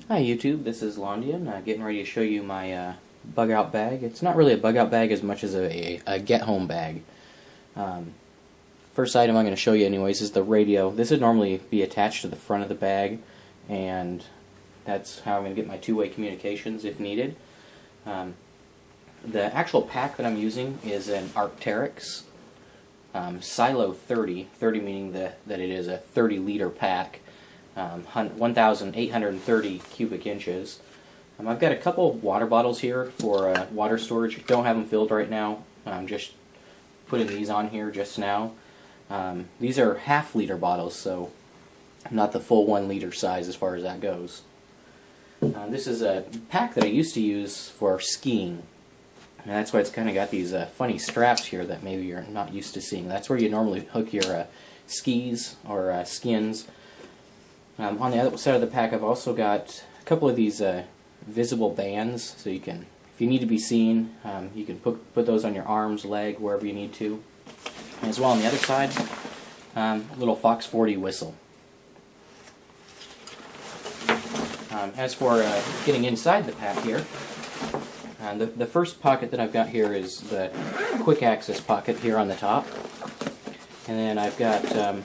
Hi YouTube, this is Londian, getting ready to show you my bug out bag. It's not really a bug out bag as much as a get home bag. First item I'm going to show you anyways is the radio. This would normally be attached to the front of the bag, and that's how I'm going to get my two-way communications if needed. The actual pack that I'm using is an Teryx Silo 30 meaning that it is a 30-liter pack. 1,830 cubic inches. I've got a couple water bottles here for water storage. Don't have them filled right now. I'm just putting these on here just now. These are half-liter bottles, so not the full 1 liter size as far as that goes. This is a pack that I used to use for skiing. And that's why it's kind of got these funny straps here that maybe you're not used to seeing. That's where you normally hook your skis or skins. On the other side of the pack, I've also got a couple of these visible bands, so you can, if you need to be seen, you can put those on your arms, leg, wherever you need to. And as well on the other side, a little Fox 40 whistle. As for getting inside the pack here, the first pocket that I've got here is the quick access pocket here on the top, and then I've got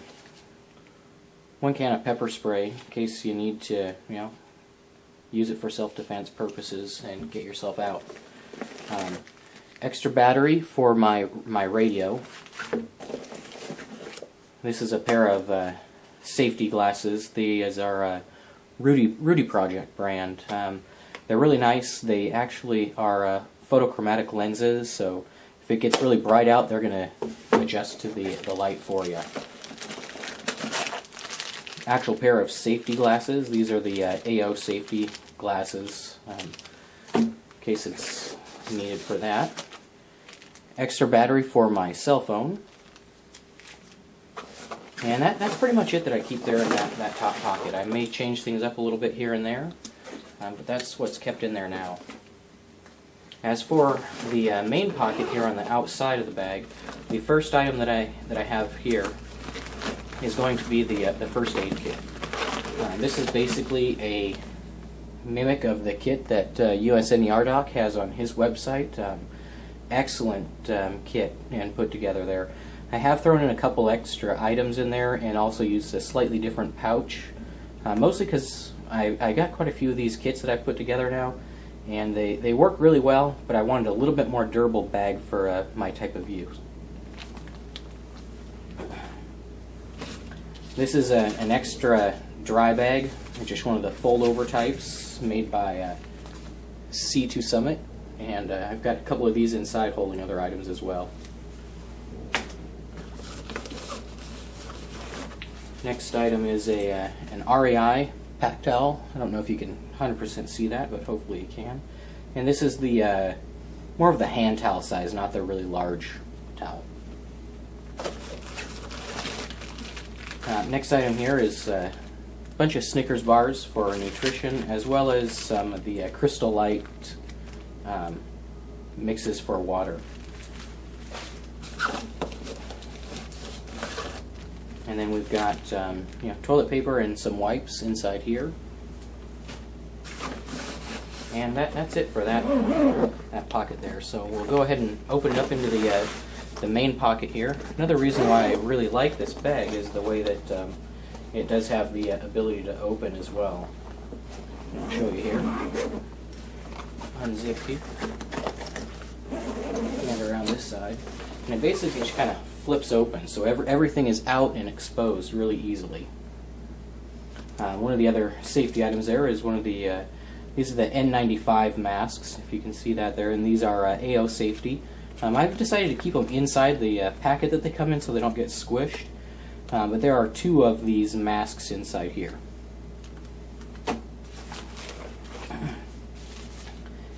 1 can of pepper spray in case you need to, use it for self-defense purposes and get yourself out. Extra battery for my radio. This is a pair of safety glasses. These are Rudy Project brand. They're really nice. They actually are photochromatic lenses, so if it gets really bright out, they're going to adjust to the light for you. Actual pair of safety glasses. These are the AOSafety glasses, in case it's needed for that. Extra battery for my cell phone. And that's pretty much it that I keep there in that top pocket. I may change things up a little bit here and there, but that's what's kept in there now. As for the main pocket here on the outside of the bag, the first item that I have here is going to be the first aid kit. This is basically a mimic of the kit that USNERDOC has on his website. Excellent kit and put together there. I have thrown in a couple extra items in there and also used a slightly different pouch, mostly because I got quite a few of these kits that I've put together now, and they work really well, but I wanted a little bit more durable bag for my type of use. This is an extra dry bag, just one of the fold-over types made by C2 Summit, and I've got a couple of these inside holding other items as well. Next item is an REI pack towel. I don't know if you can 100% see that, but hopefully you can. And this is the more of the hand towel size, not the really large towel. Next item here is a bunch of Snickers bars for nutrition, as well as some of the Crystal Light mixes for water. And then we've got toilet paper and some wipes inside here. And that's it for that pocket there. So we'll go ahead and open it up into the main pocket here. Another reason why I really like this bag is the way that it does have the ability to open as well. I'll show you here. Unzip here. And around this side. And it basically just kind of flips open, so everything is out and exposed really easily. One of the other safety items there is one of the, these are the N95 masks, if you can see that there, and these are AOSafety. I've decided to keep them inside the packet that they come in so they don't get squished, but there are 2 of these masks inside here.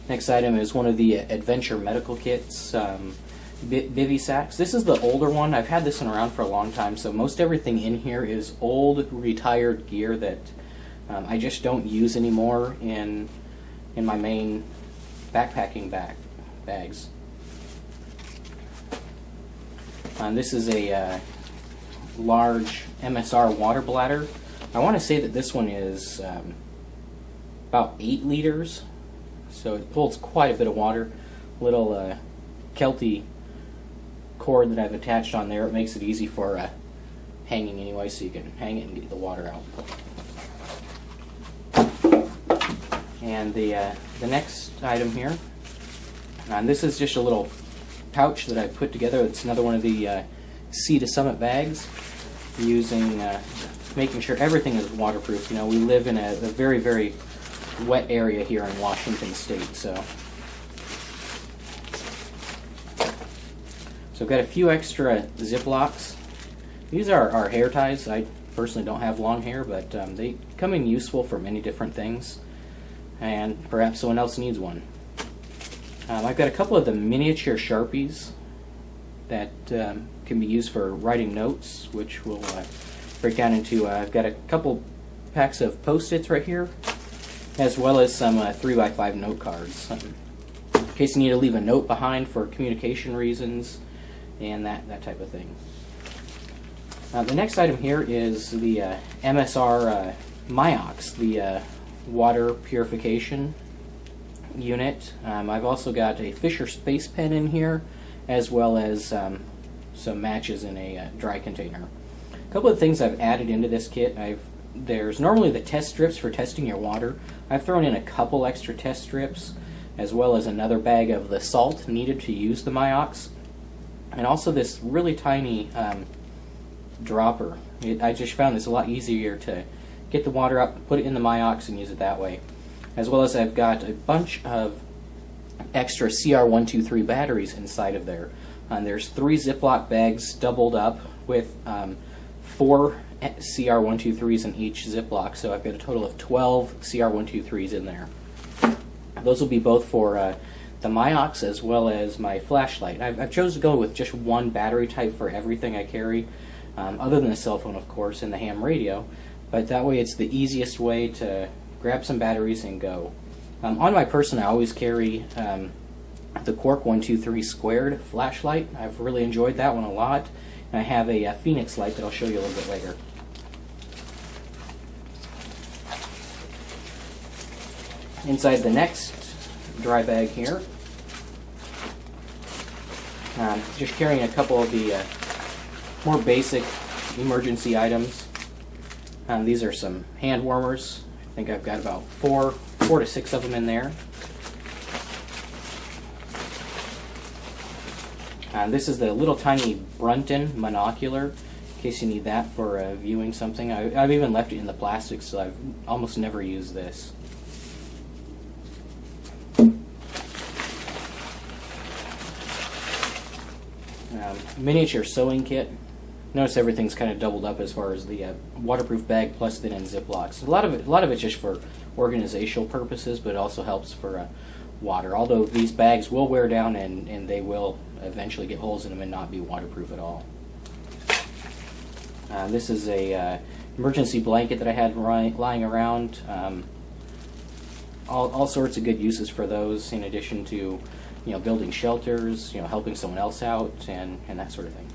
Next item is one of the Adventure Medical Kits, B.O.B sacks. This is the older one. I've had this one around for a long time, so most everything in here is old, retired gear that I just don't use anymore in my main backpacking bags. This is a large MSR water bladder. I want to say that this one is about 8 liters, so it holds quite a bit of water. Little Kelty cord that I've attached on there. It makes it easy for hanging anyway, so you can hang it and get the water out. And the next item here, and this is just a little pouch that I put together. It's another one of the Sea to Summit bags, using making sure everything is waterproof. You know, we live in a very, very wet area here in Washington State, so I've got a few extra Ziplocs. These are hair ties. I personally don't have long hair, but they come in useful for many different things, and perhaps someone else needs one. I've got a couple of the miniature Sharpies that can be used for writing notes, which will break down into, I've got a couple packs of Post-its right here, as well as some 3x5 note cards, in case you need to leave a note behind for communication reasons and that type of thing. The next item here is the MSR Myox, the water purification unit. I've also got a Fisher Space Pen in here, as well as some matches in a dry container. A couple of things I've added into this kit. There's normally the test strips for testing your water. I've thrown in a couple extra test strips, as well as another bag of the salt needed to use the Myox, and also this really tiny dropper. I just found this a lot easier to get the water up, put it in the Myox, and use it that way. As well as I've got a bunch of extra CR123 batteries inside of there. There's 3 Ziploc bags doubled up with 4 CR123s in each Ziploc, so I've got a total of 12 CR123s in there. Those will be both for the Myox as well as my flashlight. I've chosen to go with just one battery type for everything I carry, other than the cell phone, of course, and the ham radio, but that way it's the easiest way to grab some batteries and go. On my person, I always carry the Quark 123 squared flashlight. I've really enjoyed that one a lot, and I have a Phoenix light that I'll show you a little bit later. Inside the next dry bag here, just carrying a couple of the more basic emergency items. These are some hand warmers. I think I've got about 4 to 6 of them in there. This is the little tiny Brunton monocular, in case you need that for viewing something. I've even left it in the plastic, so I've almost never used this. Miniature sewing kit. Notice everything's kind of doubled up as far as the waterproof bag plus then in Ziplocs. A lot of it's just for organizational purposes, but it also helps for water. Although these bags will wear down and they will eventually get holes in them and not be waterproof at all. This is a emergency blanket that I had lying around. All sorts of good uses for those, in addition to building shelters, helping someone else out, and that sort of thing.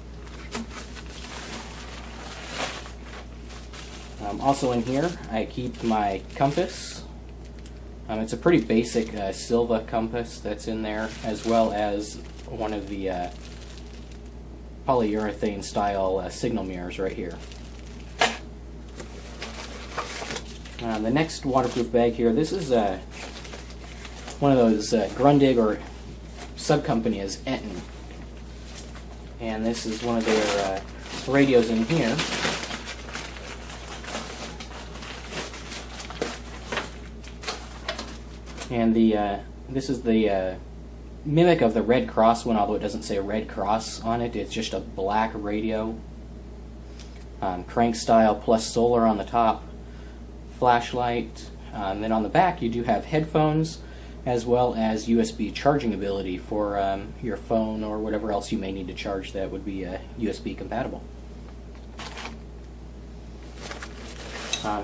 Also in here, I keep my compass. It's a pretty basic Silva compass that's in there, as well as one of the polyurethane style signal mirrors right here. The next waterproof bag here, this is one of those Grundig, or sub-company is Eaton. And this is one of their radios in here. And this is the mimic of the Red Cross one, although it doesn't say Red Cross on it. It's just a black radio, crank style plus solar on the top, flashlight. And then on the back you do have headphones, as well as USB charging ability for your phone or whatever else you may need to charge that would be USB compatible.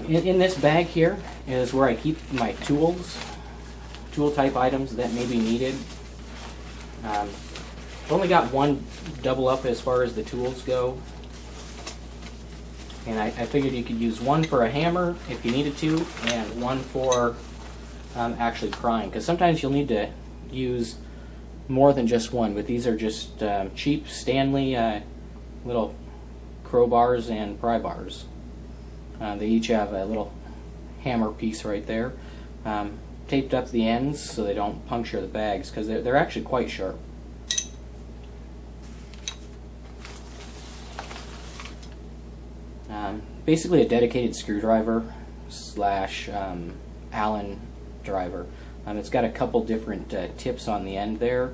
In this bag here is where I keep my tool type items that may be needed. I've only got one double up as far as the tools go, and I figured you could use one for a hammer if you needed to, and one for actually prying, because sometimes you'll need to use more than just one, but these are just cheap Stanley little crowbars and pry bars. They each have a little hammer piece right there, taped up the ends so they don't puncture the bags, because they're actually quite sharp. Basically a dedicated screwdriver slash Allen driver. It's got a couple different tips on the end there.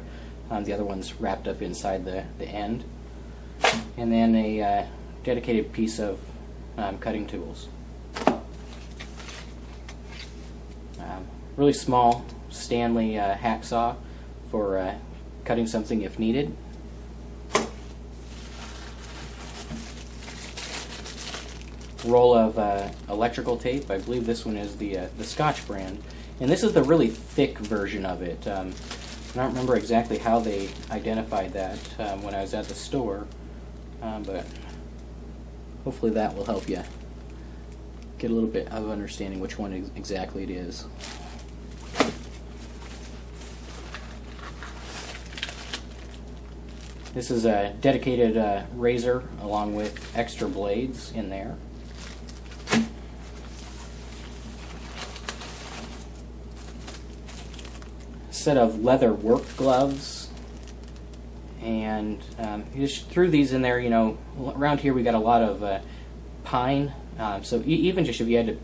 The other one's wrapped up inside the end. And then a dedicated piece of cutting tools. Really small Stanley hacksaw for cutting something if needed. Roll of electrical tape. I believe this one is the Scotch brand, and this is the really thick version of it. I don't remember exactly how they identified that when I was at the store, but hopefully that will help you get a little bit of understanding which one exactly it is. This is a dedicated razor along with extra blades in there. Set of leather work gloves, and you just threw these in there. You know, around here we got a lot of pine, so even just if you had to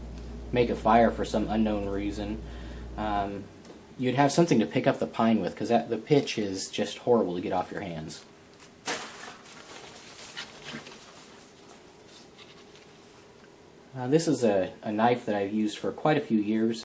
make a fire for some unknown reason, you'd have something to pick up the pine with, because the pitch is just horrible to get off your hands. This is a knife that I've used for quite a few years.